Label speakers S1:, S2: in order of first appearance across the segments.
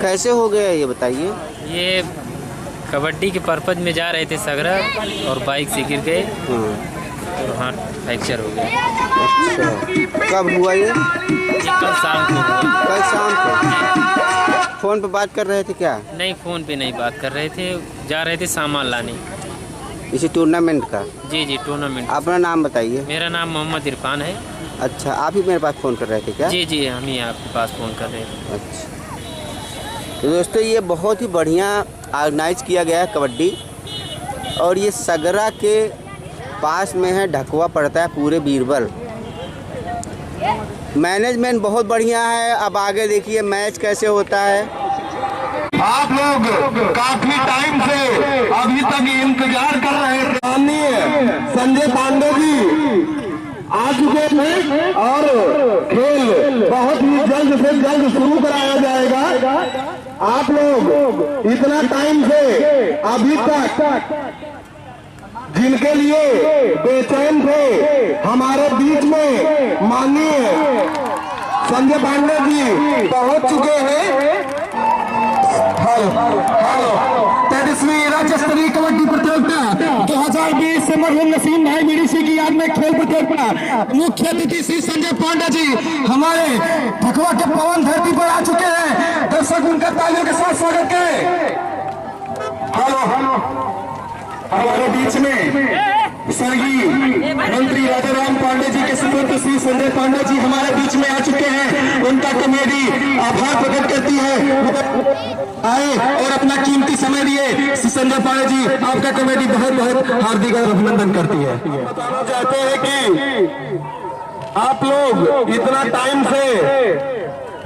S1: कैसे हो गया ये बताइए।
S2: ये कबड्डी के पर्पज में जा रहे थे सगरा और बाइक से गिर गए और हाथ फ्रैक्चर हो गया।
S1: अच्छा, कब हुआ ये?
S2: कल शाम को हुआ।
S1: कल शाम को फ़ोन पे बात कर रहे थे क्या?
S2: नहीं, फ़ोन पे नहीं बात कर रहे थे, जा रहे थे सामान लाने।
S1: इसी टूर्नामेंट का?
S2: जी जी, टूर्नामेंट।
S1: अपना नाम बताइए।
S2: मेरा नाम मोहम्मद इरफान है।
S1: अच्छा, आप ही मेरे पास फ़ोन कर रहे थे क्या?
S2: जी जी, हम ही आपके पास फ़ोन कर रहे थे।
S1: अच्छा, तो दोस्तों ये बहुत ही बढ़िया ऑर्गेनाइज किया गया है कबड्डी, और ये सगरा के पास में है, ढकवा पड़ता है पूरे बीरबल। मैनेजमेंट बहुत बढ़िया है। अब आगे देखिए मैच कैसे होता है।
S3: आप लोग काफी टाइम से अभी तक इंतजार कर रहे थे। माननीय संजय पांडे जी आ चुके थे और खेल बहुत ही जल्द से जल्द शुरू कराया जाएगा। आप लोग इतना टाइम से अभी तक जिनके लिए बेचैन थे, हमारे बीच में माननीय संजय पांडे जी पहुंच चुके हैं। तेईसवीं राज्य स्तरीय कबड्डी प्रतियोगिता 2020 से मरहूम नसीम भाई बीडीसी की याद में खेल प्रतियोगिता मुख्य अतिथि श्री संजय पांडे जी हमारे ढकवा के पवन धरती पर आ चुके हैं। दर्शक उनका तालियों के साथ स्वागत करें। हमारे बीच में स्वर्गीय मंत्री राजाराम पांडे जी के सुपुत्र श्री संजय पांडे जी हमारे बीच में आ चुके हैं। उनका कमेटी आभार प्रकट करती है आए और अपना कीमती समय दिए। संजय पांडे जी आपका कमेटी बहुत बहुत हार्दिक अभिनंदन करती है। बताना चाहते हैं कि आप लोग इतना टाइम से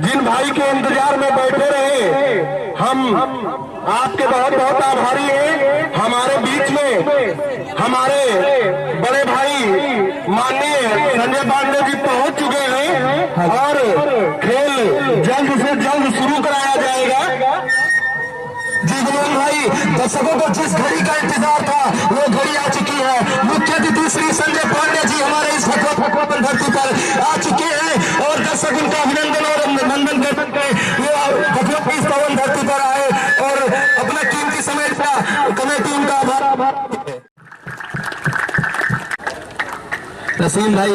S3: जिन भाई के इंतजार में बैठे रहे, हम आपके बहुत बहुत आभारी हैं। हमारे बीच में हमारे बड़े भाई माननीय संजय पांडे जी पहुंच चुके हैं और खेल जल्द से जल्द शुरू कराया जाएगा। जी गुलाम भाई, दर्शकों को जिस घड़ी का इंतजार था वो घड़ी आ चुकी है। मुख्य अतिथि श्री संजय पांडे जी हमारे इस पवन धरती पर आ चुके हैं और दर्शक उनका अभिनंदन और नंदन करते हुए इस पवन धरती पर आए और अपना कीमती समय का कमेटी उनका आभार। नसीम भाई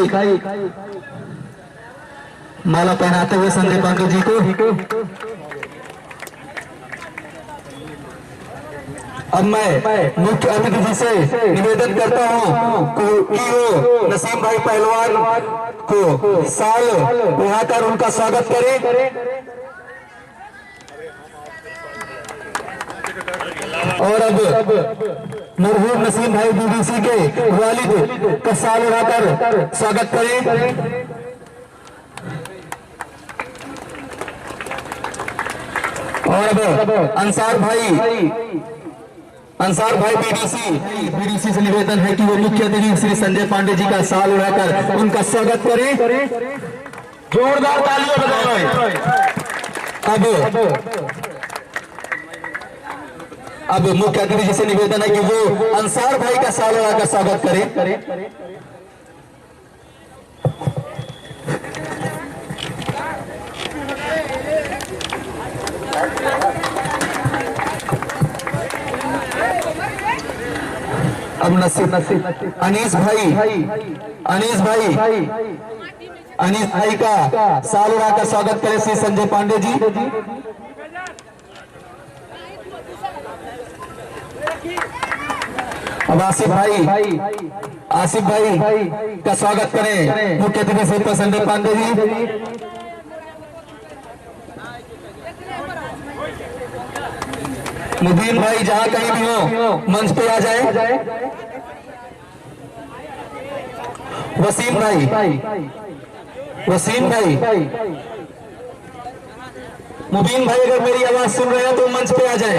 S3: माला पहनाते हुए संजय पांडे जी को। अब मैं मुख्य अतिथि जी से निवेदन करता हूं कि वो नसीम भाई पहलवान को साल उठाकर उनका स्वागत करें और अब मरहूम नसीम भाई बीडीसी के वालिद का साल उठाकर स्वागत करें। और अब अंसार भाई बीडीसी से निवेदन है कि वो मुख्य अतिथि श्री संजय पांडे जी का साल उठाकर उनका स्वागत करें। जोरदार तालियां बजाएं। अब मुख्य अतिथि जी से निवेदन है कि वो अंसार भाई का साल उठाकर स्वागत करें। अब नसीब अनीस भाई का साल उठाकर स्वागत करें श्री संजय पांडे जी। अब आसिफ भाई का स्वागत करें मुख्य अतिथि श्री संजय पांडे जी। मुबीन भाई जहां कहीं भी हो मंच पे आ जाए। वसीम भाई मुबीन भाई अगर मेरी आवाज सुन रहे हैं तो मंच पे आ जाए।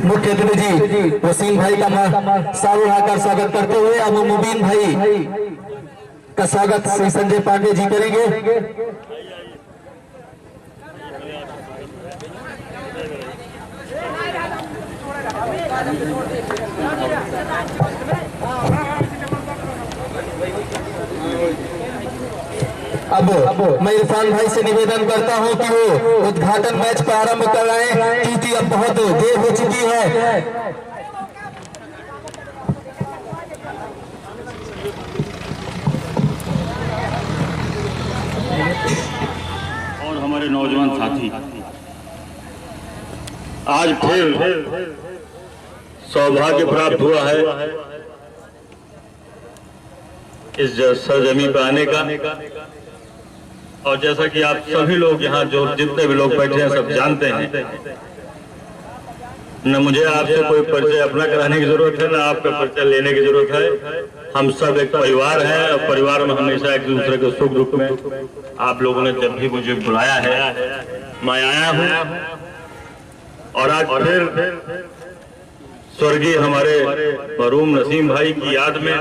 S3: मुख्य अतिथि जी वसीम भाई का साल उड़ाकर स्वागत करते हुए अब मुबीन भाई का स्वागत श्री संजय पांडे जी करेंगे। अब मैं इरफान भाई से निवेदन करता हूं कि वो उद्घाटन मैच प्रारंभ कराएं क्योंकि अब बहुत देर हो चुकी है।
S4: और हमारे नौजवान साथी आज फिर सौभाग्य प्राप्त हुआ है इस सरजमी पर आने का। और जैसा कि आप सभी लोग यहाँ जो जितने भी लोग बैठे हैं सब जानते हैं, न मुझे आपसे कोई परिचय अपना कराने की जरूरत है, न आपका परिचय लेने की जरूरत है। हम सब एक परिवार हैं और परिवार में हमेशा एक दूसरे के सुख दुख में आप लोगों ने जब भी मुझे बुलाया है मैं आया हूँ। और आज फिर स्वर्गीय हमारे मरहूम नसीम भाई की याद में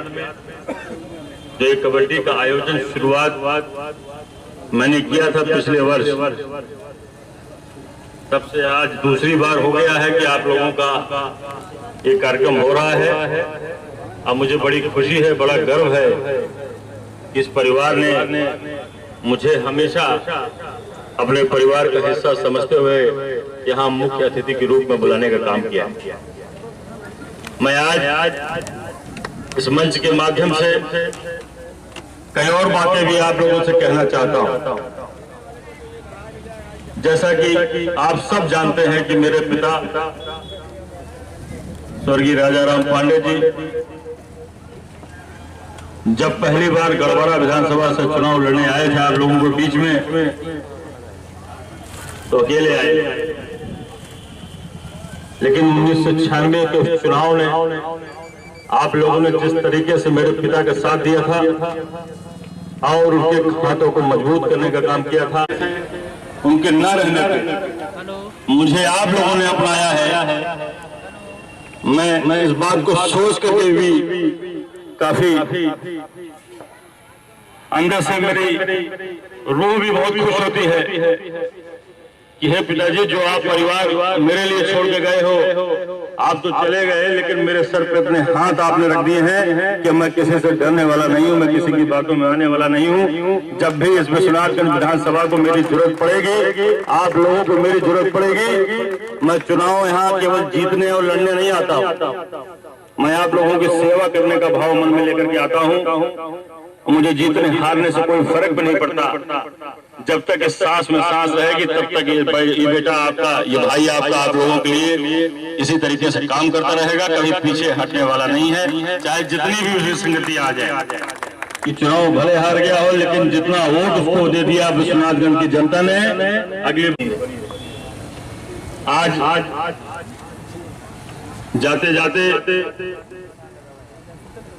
S4: जो एक कबड्डी का आयोजन शुरुआत मैंने किया था पिछले वर्ष, तब से आज दूसरी बार हो गया है कि आप लोगों का ये कार्यक्रम हो रहा है। अब मुझे बड़ी खुशी है, बड़ा गर्व है कि इस परिवार ने मुझे हमेशा अपने परिवार का हिस्सा समझते हुए यहाँ मुख्य अतिथि के रूप में बुलाने का काम किया। मैं आज इस मंच के माध्यम से कई और बातें भी आप लोगों से कहना चाहता हूं। जैसा कि आप सब जानते हैं कि मेरे पिता स्वर्गीय राजाराम पांडे जी जब पहली बार गढ़वाड़ा विधानसभा से चुनाव लड़ने आए थे आप लोगों के बीच में, तो अकेले आए, लेकिन 1996 के चुनाव ने आप लोगों ने जिस तरीके से मेरे पिता का साथ दिया था और उनके हाथों को मजबूत करने का काम किया था, उनके न रहने पर मुझे आप लोगों ने अपनाया है। मैं इस बात को सोच करके भी काफी अंदर से मेरी रूह भी बहुत खुश होती है कि हे पिताजी, जो आप परिवार मेरे लिए छोड़ के गए हो, आप तो चले गए लेकिन मेरे सर पे अपने हाथ आपने रख दिए हैं कि मैं किसी से डरने वाला नहीं हूं, मैं किसी की बातों में आने वाला नहीं हूं। जब भी इस विश्वनाथगंज विधानसभा को मेरी जरूरत पड़ेगी, आप लोगों को मेरी जरूरत पड़ेगी, मैं चुनाव यहाँ केवल जीतने और लड़ने नहीं आता हूँ, मैं आप लोगों की सेवा करने का भाव मन में लेकर के आता हूँ। मुझे जीतने हारने से कोई फर्क भी नहीं पड़ता। जब तक इस सांस में सांस रहेगी तब तक ये बेटा आपका, ये भाई आपका आप लोगों के लिए इसी तरीके से काम करता रहेगा, कभी पीछे हटने वाला नहीं है। चाहे जितनी भी विसंगति आ जाए कि चुनाव भले हार गया हो, लेकिन जितना वोट उसको दे दिया विश्वनाथगंज की जनता ने, अगले आज जाते जाते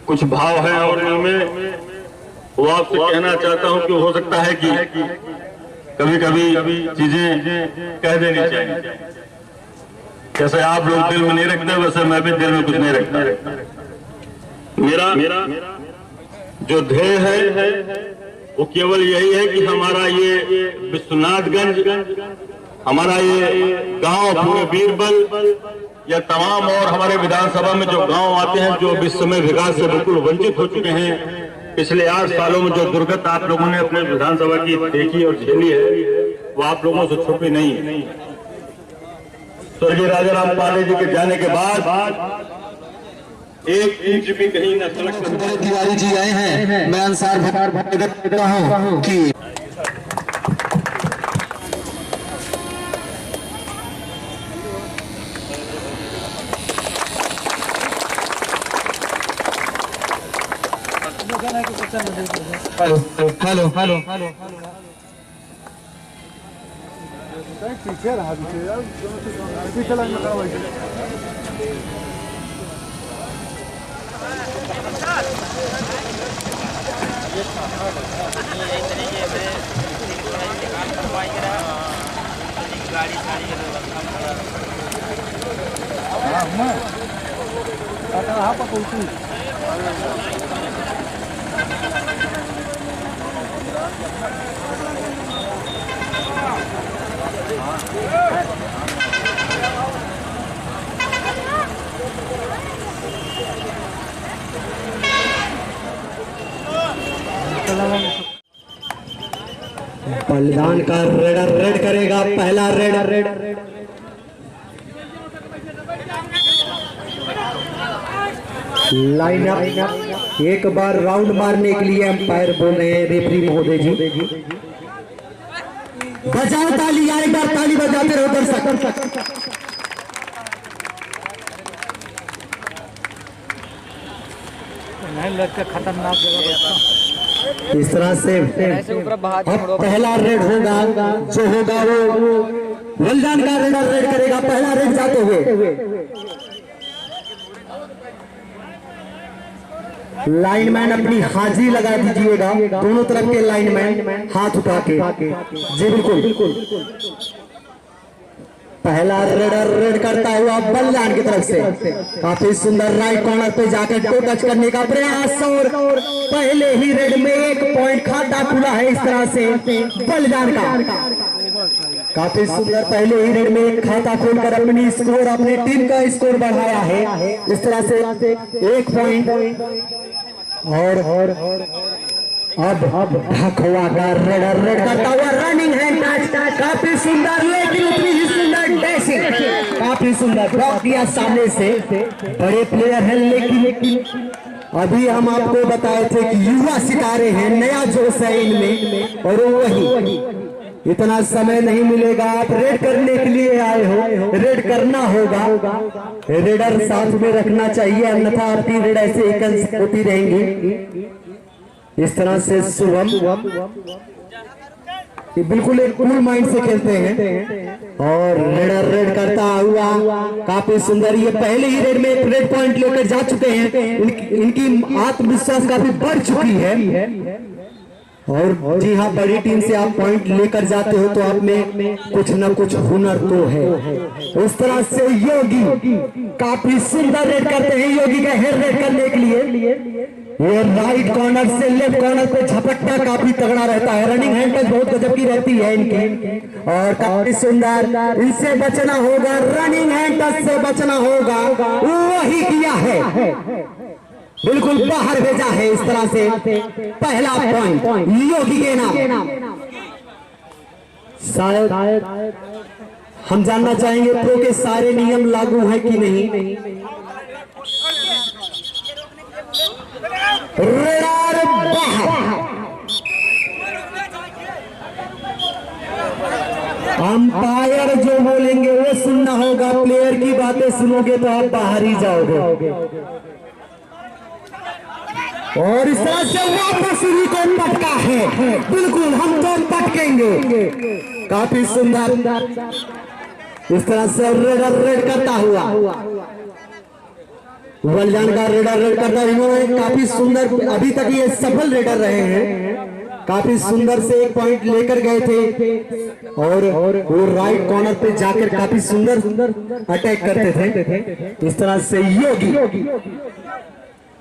S4: कुछ भाव है और उनमें वो आपसे कहना चाहता हूं कि हो सकता है कि कभी कभी चीजें कह देनी चाहिए। जैसे आप लोग दिल में नहीं रखते वैसे मैं भी दिल में कुछ नहीं रखता। मेरा जो ध्येय है वो केवल यही है कि हमारा ये विश्वनाथगंज, हमारा ये गांव पूरे बीरबल या तमाम और हमारे विधानसभा में जो गांव आते हैं जो इस समय विकास से बिल्कुल वंचित हो चुके हैं, पिछले 8 सालों में जो दुर्गत आप लोगों ने अपने विधानसभा की देखी और झेली है वो आप लोगों से छुपी नहीं है। स्वर्गीय राजाराम पांडे जी के जाने के बाद 1 इंच भी कहीं न सड़क
S3: तिवारी जी आए हैं, मैं अंसार देता हूं कि हेलो
S5: पीछे रहा पीछे लाइन में खड़ा
S3: बलिदान का रेड करेगा पहला रेड। लाइन अप एक बार राउंड मारने के लिए अंपायर बोल रहे हैं रेफरी महोदय जी। बजाओ ताली, एक बार ताली बजाते रहो दर्शक।
S5: खतरनाक जगह
S3: इस तरह से अब पहला रेड होगा, जो होगा वो बलिदान का रेड करेगा पहला रेड जाते हुए। लाइनमैन अपनी हाजिरी लगा दीजिएगा, दोनों तरफ के लाइनमैन हाथ उठा के। जी बिल्कुल। पहला रेड करता हुआ बलिदान की तरफ से काफी सुंदर राइट कॉर्नर पे जाकर टो टच करने का प्रयास, और पहले ही रेड में 1 पॉइंट खाता खुला है इस तरह से बलिदान का। काफी सुंदर पहले ही रेड में एक खाता खोलकर अपनी स्कोर, अपनी टीम का स्कोर बढ़ाया है इस तरह से 1 पॉइंट। और अब ढकवा का रेड करता हुआ रनिंग हैंड टच, काफी सुंदर लेकिन उतनी ही सुंदर डैशिंग, काफी सुंदर ब्लॉक किया सामने से। बड़े प्लेयर हैं लेकिन अभी हम आपको बताए थे कि युवा सितारे हैं, नया जोश है इनमें, और वही इतना समय नहीं मिलेगा। आप रेड करने के लिए आए हो, रेड करना होगा, रेडर साथ में रखना चाहिए, अन्यथा आपकी रेड ऐसे ही होती रहेंगी। इस तरह से शुभम बिल्कुल एक कूल माइंड से खेलते हैं, और रेड करता हुआ काफी सुंदर। ये पहले ही रेड में एक रेड पॉइंट लेकर जा चुके हैं, इनकी आत्मविश्वास काफी बढ़ चुकी है। और जी हाँ, बड़ी टीम से आप पॉइंट लेकर जाते हो तो आप में कुछ न कुछ हुनर तो है। उस तरह से योगी काफी सुंदर रेड करते हैं। योगी का हेड रेड करने के लिए ये राइट कॉर्नर से लेफ्ट कॉर्नर पे झपट्टा काफी तगड़ा रहता है। रनिंग हैंड टच बहुत गजब की रहती है इनकी, और काफी सुंदर। इनसे बचना होगा, रनिंग हैंड टच से बचना होगा, वही किया है, बिल्कुल बाहर भेजा है इस तरह से। पहला पॉइंट योगी के नाम। शायद हम जानना चाहेंगे प्रो के सारे नियम लागू हैं कि नहीं। रेडर बाहर। अंपायर जो बोलेंगे वो सुनना होगा, प्लेयर की बातें सुनोगे तो आप बाहर ही जाओगे। और इस तरह से वापस उन्हीं को पटका है, बिल्कुल हम तो पटकेंगे। काफी सुंदर इस तरह से रेड करता हुआ बलिदान का रेड करता। इन्होंने काफी सुंदर, अभी तक ये सफल रेडर रहे हैं, काफी सुंदर से 1 पॉइंट लेकर गए थे, और वो राइट कॉर्नर पे जाकर काफी सुंदर अटैक करते थे। इस तरह से योगी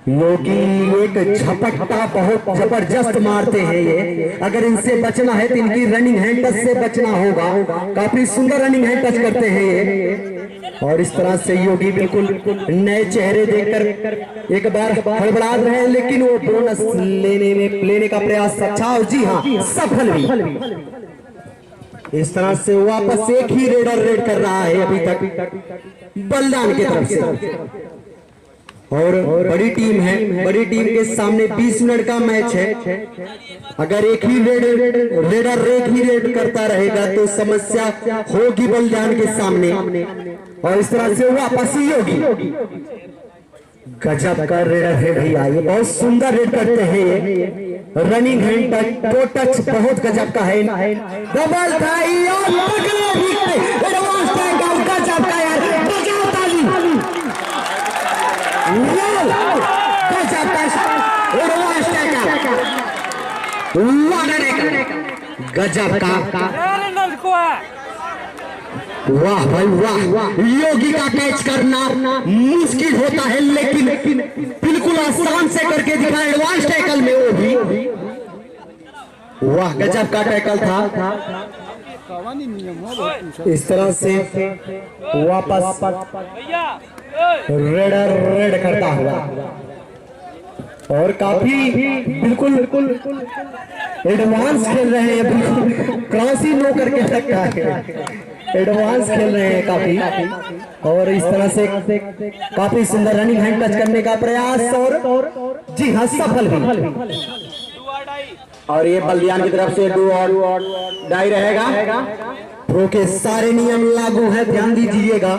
S3: एक झपट्टा बहुत जबरदस्त मारते हैं ये। अगर इनसे बचना है तो इनकी रनिंग हैंड टच से बचना होगा। काफी सुंदर रनिंग हैंड टच करते हैं ये, और इस तरह से योगी बिल्कुल नए चेहरे देखकर एक बार हड़बड़ा रहे हैं, लेकिन वो बोनस लेने का प्रयास अच्छा, और जी हाँ सफल भी। इस तरह से वापस एक ही रेडर रेड कर रहा है अभी तक बलिदान की तरफ से। और बड़ी टीम है, बड़ी टीम के सामने 20 मिनट का मैच है। अगर एक ही रेडर एक ही रेड करता रहेगा तो समस्या होगी बलिदान के सामने। और इस तरह से वापस ही होगी। गजब का रेडर है भैया, ये बहुत सुंदर रेड करते हैं ये। Running hand touch, to touch बहुत गजब का है। डबल थाई और गजब का यार, बजाओ ताली। गजब का वाह भाई वाह, योगी का कैच करना मुश्किल होता है लेकिन बिल्कुल आसान से करके दिखा एडवांस टैकल में वो भी। वाह गजब का टैकल था। इस तरह से वापस रेड करता हुआ और काफी बिल्कुल एडवांस खेल रहे हैं, बिल्कुल क्रॉस ही नो करके रखा है, एडवांस खेल रहे हैं काफी। और इस तरह से काफी सुंदर रनिंग हैंड टच करने का प्रयास और जी हाँ सफल भी। और ये बलियान की तरफ से डू और डाई रहेगा। प्रो के सारे नियम लागू है, ध्यान दीजिएगा।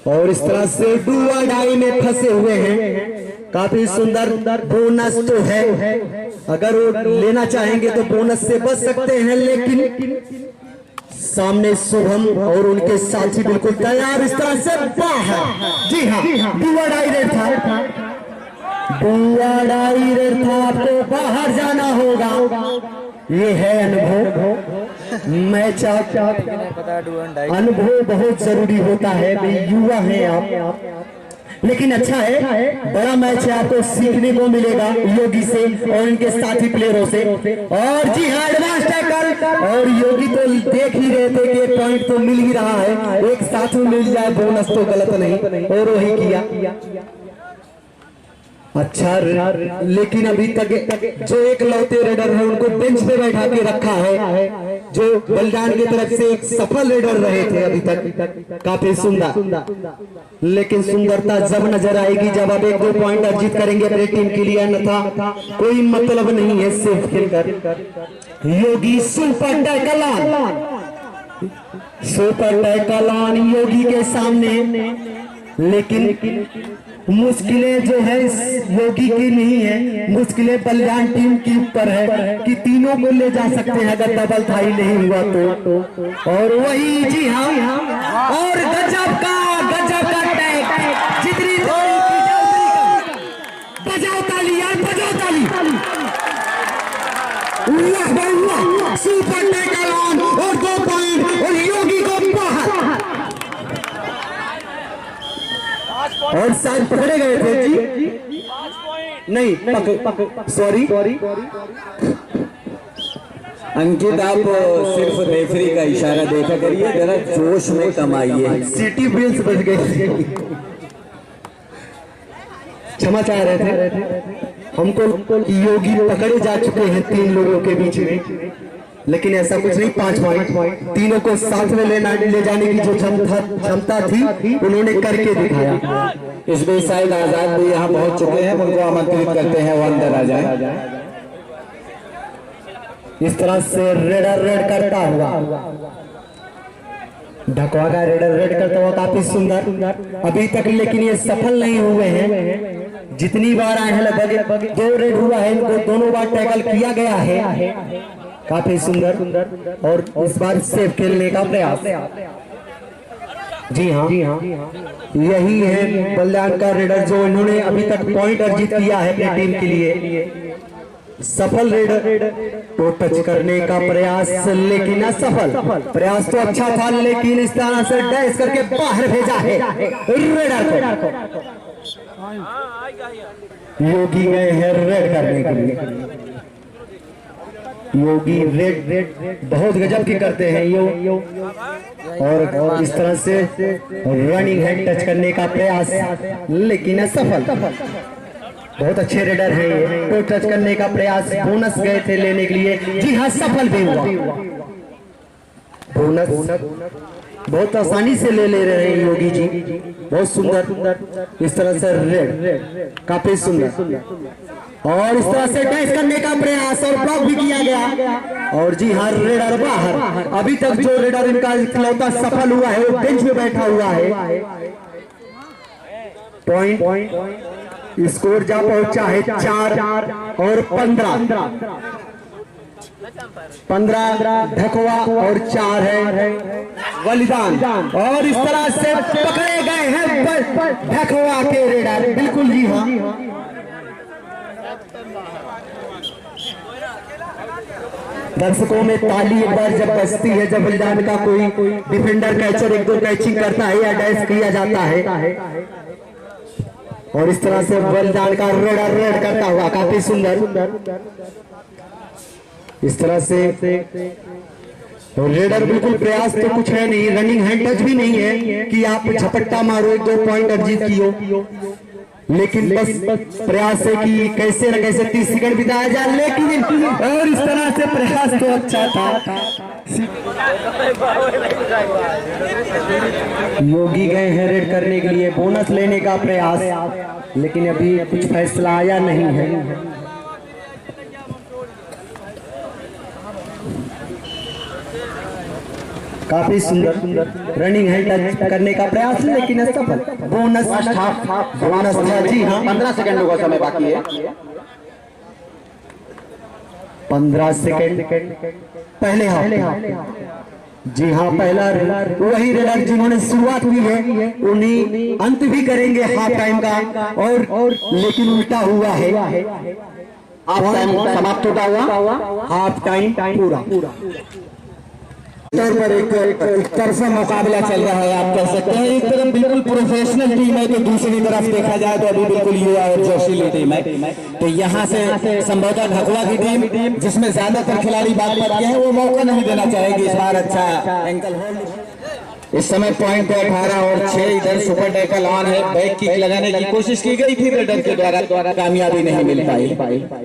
S3: और इस तरह से डू और डाई में फंसे हुए हैं। काफी सुंदर बोनस तो है, अगर वो लेना चाहेंगे तो बोनस से बच सकते हैं, लेकिन सामने शुभम और उनके साथी बिल्कुल तैयार। इस तरह से बाहर, जी हाँ डू और डाई रेड था, बुआडाई रेड था, आपको बाहर जाना होगा। ये है अनुभव, मैच अनुभव बहुत जरूरी होता है भाई, युवा है आप, लेकिन अच्छा है, बड़ा मैच है, आपको सीखने को मिलेगा योगी से और इनके साथी प्लेयरों से। और जी हाँ एडवांस टैकल, और योगी तो देख ही रहे थे कि पॉइंट तो मिल ही रहा है, एक साथ में मिल जाए बोनस तो गलत नहीं, और वही किया। अच्छा, लेकिन अभी तक जो एक लौते रेडर है उनको बेंच पे बैठा के रखा है, जो बलिदान की तरफ से एक सफल रेडर रहे थे अभी तक। काफी सुंदर, लेकिन सुंदरता जब नजर आएगी जब आप 1-2 पॉइंट अर्जित करेंगे अपनी टीम के लिए, अन्यथा कोई मतलब नहीं है सिर्फ खेलकर। योगी सुपर टैकल योगी के सामने, लेकिन मुश्किलें जो है इस योगी की नहीं है, मुश्किलें बलिदान टीम के ऊपर है कि तीनों को ले जा सकते हैं अगर डबल थाई नहीं हुआ तो। और वही जी हाँ, और गजब का टैग, जितनी बजाओ ताली यार, बजाओ ताली। सुपर टैकल ऑन और 2 पॉइंट और योगी को बाहर। और शायद पकड़े गए थे जी, नहीं सॉरी
S6: अंकित, आप सिर्फ रेफरी का इशारा देखा करिए, जरा जोश में कम आइए।
S3: सिटी बिल्स बच गए, क्षमा चाह रहे थे हमको। योगी पकड़े जा चुके हैं 3 लोगों के बीच में, लेकिन ऐसा कुछ नहीं, 5 पॉइंट तीनों को साथ में ले जाने की जो क्षमता थी उन्होंने करके दिखाया।
S6: इस बीच शायद आजाद भी यहाँ पहुंच चुके हैं, उनको आमंत्रित करते हैं वो अंदर आ जाए।
S3: इस तरह से रेड करता हुआ, ढकवा का रेड करता हुआ काफी सुंदर अभी तक, लेकिन ये सफल नहीं हुए हैं। जितनी बार आए हैं लगभग 2 रेड हुआ है, इनको दोनों बार टैकल किया गया है। काफी सुंदर, और इस बार सेफ खेलने का प्रयास। जी हाँ, यही है बलिदान का रेडर जो इन्होंने अभी तक पॉइंट अर्जित किया है अपनी टीम के लिए। सफल रेडर तो टच करने का प्रयास, लेकिन असफल। प्रयास तो अच्छा था, लेकिन इस तरह से डैश करके बाहर भेजा है रेडर को। योगी गए हैं रेड करने के लिए। योगी रेड बहुत गजब की करते हैं यो, और इस तरह से रनिंग हैंड टच करने का प्रयास, लेकिन असफल। बहुत अच्छे रेडर हैं ये, तो टच करने का प्रयास, बोनस गए थे लेने के लिए, जी हाँ सफल भी हुआ। बोनस बहुत आसानी से ले रहे हैं योगी जी, बहुत सुंदर। इस तरह से रेड काफी सुंदर, और इस तरह से डैश करने का प्रयास और ब्लॉक भी किया गया। और जी हाँ रेडर बाहर। अभी तक जो रेडर इनका इकलौता सफल हुआ है वो बेंच में बैठा हुआ है। पॉइंट स्कोर जा पहुंचा है 4 और 15 ढकवा और 4 है बलिदान। और इस तरह से पकड़े गए हैं ढकवा के रेडर, बिल्कुल जी हाँ। दर्शकों में ताली एक बार जब बजती है जब बलिदान का कोई डिफेंडर कैचर एक दो कैचिंग करता है या डैश किया जाता है और इस तरह से बलिदान का रेड करता हुआ काफी सुंदर इस तरह से रेडर बिल्कुल प्रयास तो कुछ है नहीं, रनिंग हैंड टच भी नहीं है कि आप झपट्टा मारो 1-2 पॉइंट अर्जित कियो, लेकिन बस प्रयास है कि कैसे न कैसे 30 सेकंड बिताया जाए, लेकिन और इस तरह से प्रयास तो अच्छा था। योगी गए हैं रेड करने के लिए, बोनस लेने का प्रयास, लेकिन अभी कुछ फैसला आया नहीं है। काफी सुंदर रनिंग है टच करने का प्रयास, लेकिन सफल। बोनस था जी हाँ, 15 सेकंड का समय बाकी है। 15 सेकंड पहले हाफ जी हाँ, पहला वही रेडर जिन्होंने शुरुआत की है उन्हीं अंत भी करेंगे हाफ टाइम का, और लेकिन उल्टा हुआ है, हाफ टाइम समाप्त होता हुआ हाफ टाइम पूरा। तौर पर एक तरफा मुकाबला चल रहा है, आप कह सकते हैं। एक तरफ बिल्कुल प्रोफेशनल टीम है तो दूसरी तरफ देखा जाए तो अभी बिल्कुल युवा और जोशीली टीम है। तो यहाँ से संभवतः ढकवा की टीम जिसमें ज्यादातर खिलाड़ी बात करते हैं वो मौका नहीं देना चाहेगी इस बार। अच्छा एंकल होल्ड इस समय पॉइंट 18 और 6 इधर सुपर टैकल ऑन है, बैक किक लगाने की कोशिश की गई थी रेडर के द्वारा कामयाबी नहीं मिल पाई।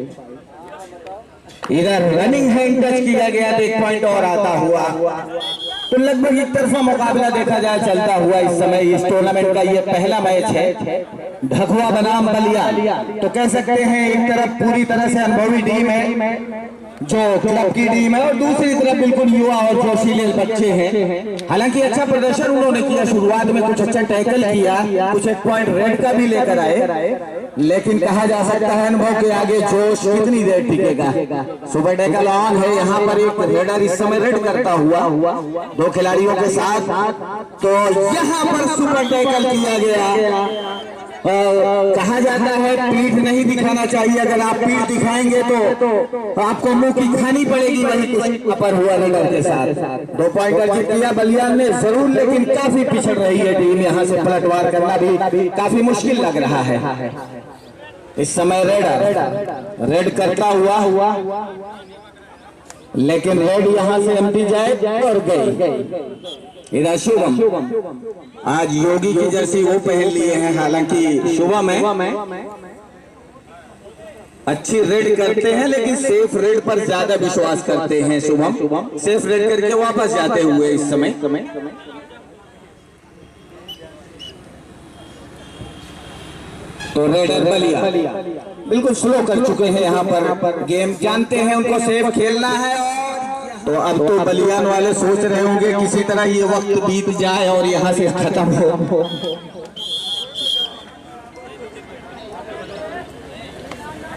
S3: इधर रनिंग हैंड टच किया गया तो 1 पॉइंट और आता हुआ, तो लगभग एक तरफा मुकाबला देखा जाए चलता हुआ इस समय। इस टूर्नामेंट का ये पहला मैच है ढकवा बनाम बलिया, तो कह सकते हैं एक तरफ पूरी तरह से अनुभवी टीम है जो क्लब की टीम है और दूसरी तरफ बिल्कुल युवा और जोशीले बच्चे हैं। हालांकि अच्छा प्रदर्शन उन्होंने किया, शुरुआत में कुछ अच्छा टैकल किया, कुछ 1 पॉइंट रेड का भी लेकर आए, लेकिन कहा जा सकता है अनुभव के आगे जोश कितनी देर टिकेगा। सुपर टैकल ऑन है, यहाँ पर एक रेडर इस समय रेड करता हुआ 2 खिलाड़ियों के साथ, तो यहाँ पर सुपर टैकल किया गया। कहा जाता है पीठ नहीं दिखाना चाहिए, अगर आप पीठ दिखाएंगे तो आपको मुंह की खानी पड़ेगी, वही कुछ अपर हुआ रेडर के साथ। 2 पॉइंट अर्जित किया बलियान ने जरूर, लेकिन काफी पिछड़ रही है टीम, यहाँ से पलटवार करना भी काफी मुश्किल लग रहा है। इस समय रेड करता हुआ लेकिन रेड यहाँ से एम्प्टी जाए और गई। इधर शुभम आज योगी की जर्सी वो पहन लिए हैं, हालांकि शुभम है अच्छी रेड करते हैं लेकिन सेफ रेड पर ज्यादा विश्वास करते हैं। शुभम सेफ रेड करके वापस जाते हुए इस समय। तो रेडर बलिया बिल्कुल स्लो कर चुके हैं यहाँ पर गेम, जानते हैं उनको सेफ खेलना है। तो अब तो बलियान वाले सोच रहे होंगे किसी तरह ये वक्त बीत जाए और यहाँ से खत्म हो।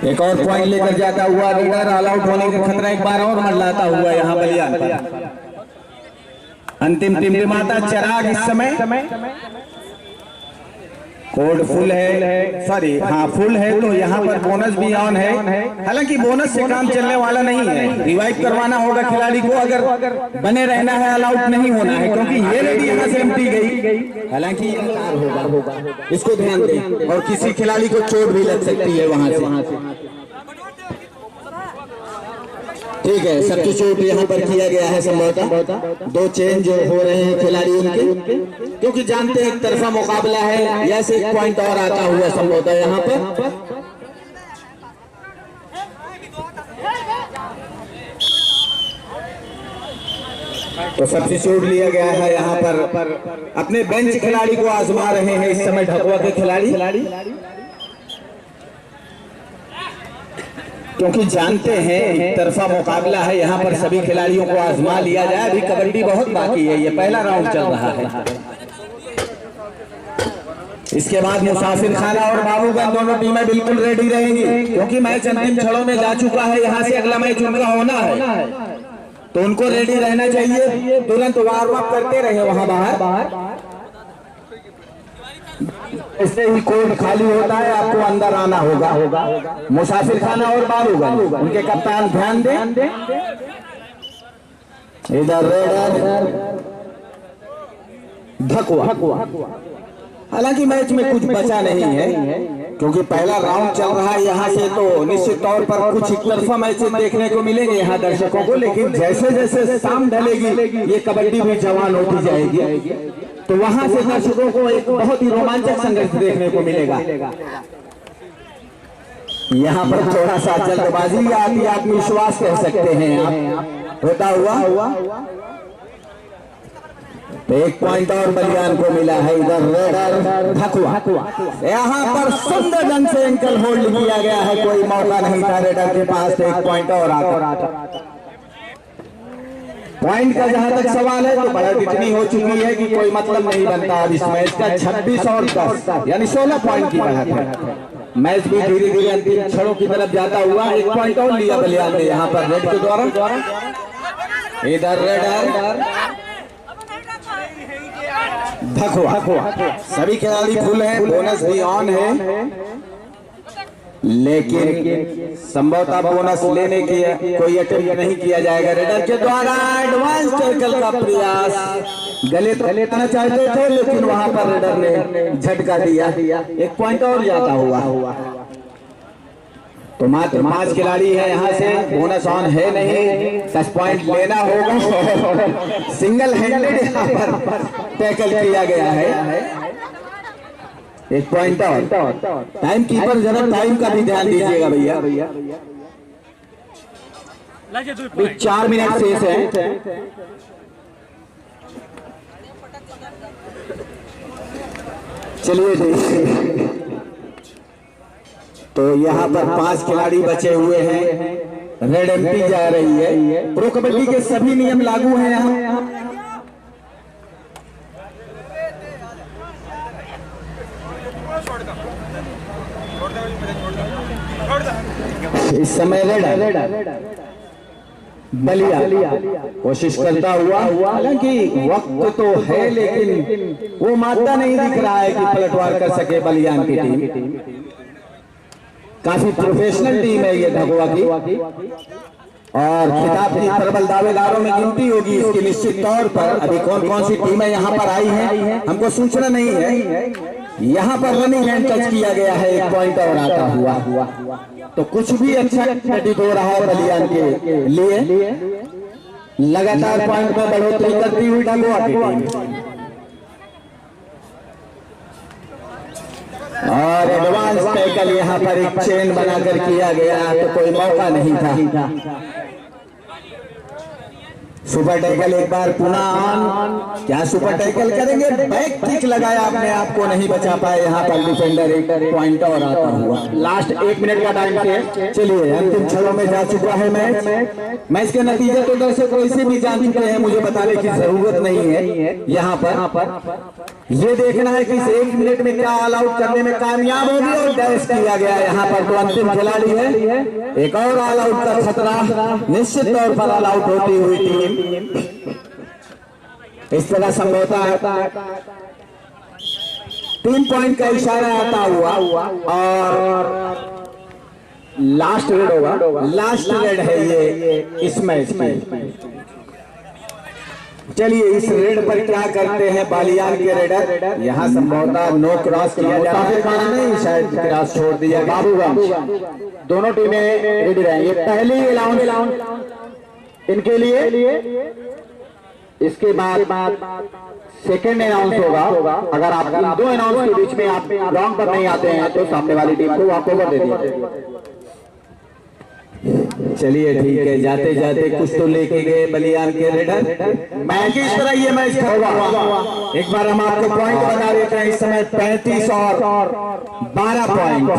S3: एक और पॉइंट लेकर जाता हुआ रेडर, ऑल आउट होने का खतरा एक बार और मंडलाता हुआ यहाँ बलियान। अंतिम टिमटिमाता चिराग इस समय, कोड फुल है, सॉरी हाँ फुल है, तो यहाँ पर बोनस भी ऑन है। हालांकि बोनस से काम चलने वाला नहीं है, रिवाइव करवाना होगा खिलाड़ी को, अगर बने रहना है ऑल आउट नहीं होना है, क्योंकि ये रेडी यहाँ से एम्प्टी गई। हालांकि होगा इसको ध्यान दें, और किसी खिलाड़ी को चोट भी लग सकती है वहां से। ठीक है, सब्स्टिट्यूट यहाँ पर किया गया है, संभवतः 2 चेंज हो रहे हैं खिलाड़ी उनके, क्योंकि जानते हैं एक तरफा मुकाबला है, या से 1 पॉइंट और आता हुआ संभवतः यहाँ पर। तो सब्स्टिट्यूट लिया गया है यहाँ पर, अपने बेंच खिलाड़ी को आजमा रहे हैं इस समय ढकवा के खिलाड़ी, क्योंकि जानते हैं एक तरफा मुकाबला है, यहाँ पर सभी खिलाड़ियों को आजमा लिया जाए। अभी कबड्डी बहुत बाकी है, ये पहला राउंड चल रहा है। इसके बाद मुसाफिर खाना और बाबूगंज दोनों टीमें बिल्कुल रेडी रहेंगी, क्योंकि मैच अंतिम क्षणों में जा चुका है। यहाँ से अगला मैच उनका होना है, तो उनको रेडी रहना चाहिए। तुरंत वार्म अप करते रहे वहां बाहर, इससे ही कोर्ट खाली होता है, आपको अंदर आना होगा। मुसाफिर खाना और बाबूगंज उनके कप्तान ध्यान दें।
S6: इधर रेडर धकुआ। हालांकि मैच में कुछ बचा नहीं है क्योंकि पहला राउंड चल रहा है यहाँ से, तो निश्चित तौर पर कुछ एक तरफा मैचेस देखने को मिलेंगे यहाँ दर्शकों को। लेकिन जैसे जैसे शाम ढलेगी ये कबड्डी भी जवान होती जाएगी, तो वहां से दर्शकों को एक बहुत ही रोमांचक संघर्ष देखने को मिलेगा। यहाँ पर थोड़ा सा जल्दबाजी या आत्मविश्वास कह सकते हैं आप होता हुआ। तो एक पॉइंट और बलियान को मिला है। इधर रेडर धकुआ, यहाँ पर सुंदर ढंग से एंकल होल्ड किया गया है, कोई मौका नहीं था रेडर के पास। एक पॉइंट और आता। पॉइंट का जहां तक सवाल है तो बढ़त इतनी हो चुकी है कि कोई मतलब नहीं बनता अब इस मैच का। 26 और 10 यानी 16 पॉइंट की बढ़त है। मैच भी धीरे धीरे अंतिम क्षणों की तरफ जाता हुआ। एक पॉइंट और लिया बलियान ने यहाँ पर रेड के द्वारा। इधर रेडर धकुआ, सभी खिलाड़ी फुल हैं, बोनस भी ऑन है, लेकिन संभवतः बोनस लेने की कोई अटेम्प्ट नहीं किया जाएगा। रेडर के द्वारा एडवांस टैकल का प्रयास, गले लेना चाहते थे लेकिन वहां पर रेडर ने झटका दिया। एक पॉइंट और जाता हुआ। तो मात्र 5 खिलाड़ी है यहाँ से, बोनस ऑन है नहीं, 10 पॉइंट लेना होगा। सिंगल हैंडेड यहाँ पर टैकल किया गया है। एक पॉइंट और। टाइम कीपर जरा टाइम का भी ध्यान दीजिएगा भैया। 4 मिनट शेष है। चलिए जी, तो यहाँ पर 5 खिलाड़ी बचे हुए हैं। रेड एमपी जा रही है। प्रो कबड्डी के सभी नियम लागू हैं यहाँ। इस समय रेडर बलिया कोशिश करता हुआ, हालांकि वक्त तो है लेकिन वो मादा नहीं दिख रहा है कि पलटवार कर सके बलियान की टीम। काफी प्रोफेशनल टीम है ये धकुआ की, और खिताब की प्रबल दावेदारों में गिनती होगी इसकी निश्चित तौर पर। अभी कौन कौन सी टीमें यहाँ पर आई हैं हमको सूचना नहीं है। यहाँ पर रनिंग हैंड टच किया गया है। एक पॉइंट और आता हुआ। तो कुछ भी अच्छा प्रतीत हो रहा है बलियान के लिए। लगातार पॉइंट में बढ़ोतरी करती हुई धकुआ की टीम, और एडवांस टैकल यहाँ पर एक चेन बनाकर किया गया तो कोई मौका नहीं था। सुपर टैकल एक बार पुनः ऑन। क्या सुपर टैकल करेंगे? बैक किक लगाया, अपने आप को नहीं बचा पाए यहाँ पर डिफेंडर। एक पॉइंट और आता हुआ। लास्ट 1 मिनट का टाइम से। चलिए अंतिम क्षणों में जा चुका है मैच के नतीजे तो दर्शक वैसे भी जान चुके हैं, मुझे बताने की जरूरत नहीं है। यहाँ पर ये देखना है कि इस 1 मिनट में क्या ऑल आउट करने में कामयाब होगी, और डैश किया गया यहाँ पर। तो अंतिम खिलाड़ी है, एक और ऑल आउट का खतरा। निश्चित तौर पर ऑल आउट होती हुई टीम इस तरह संभवतः 3 पॉइंट का इशारा आता हुआ, और लास्ट रेड होगा। लास्ट रेड है ये इस मैच में। चलिए इस रेड पर क्या करते हैं बलियान के रेडर। यहाँ संभवतः नो क्रॉस किया जा रहा है, नहीं शायद क्रॉस छोड़ दिया। बाबूगंज दोनों टीमें रेडी रहेंगे। पहली अनाउंस इनके लिए, इसके बाद सेकेंड अनाउंस होगा। अगर आप इन 2 अनाउंस के बीच में आप ग्राउंड पर नहीं आते हैं तो सामने वाली टीम को वॉक ओवर दे दीजिए। चलिए ठीक है, जाते जाते कुछ तो लेके गए बलियान के रेडर। मैच किस तरह ये मैच होगा एक बार हम आपको पॉइंट बता देते हैं। इस समय 35 और 12 पॉइंट।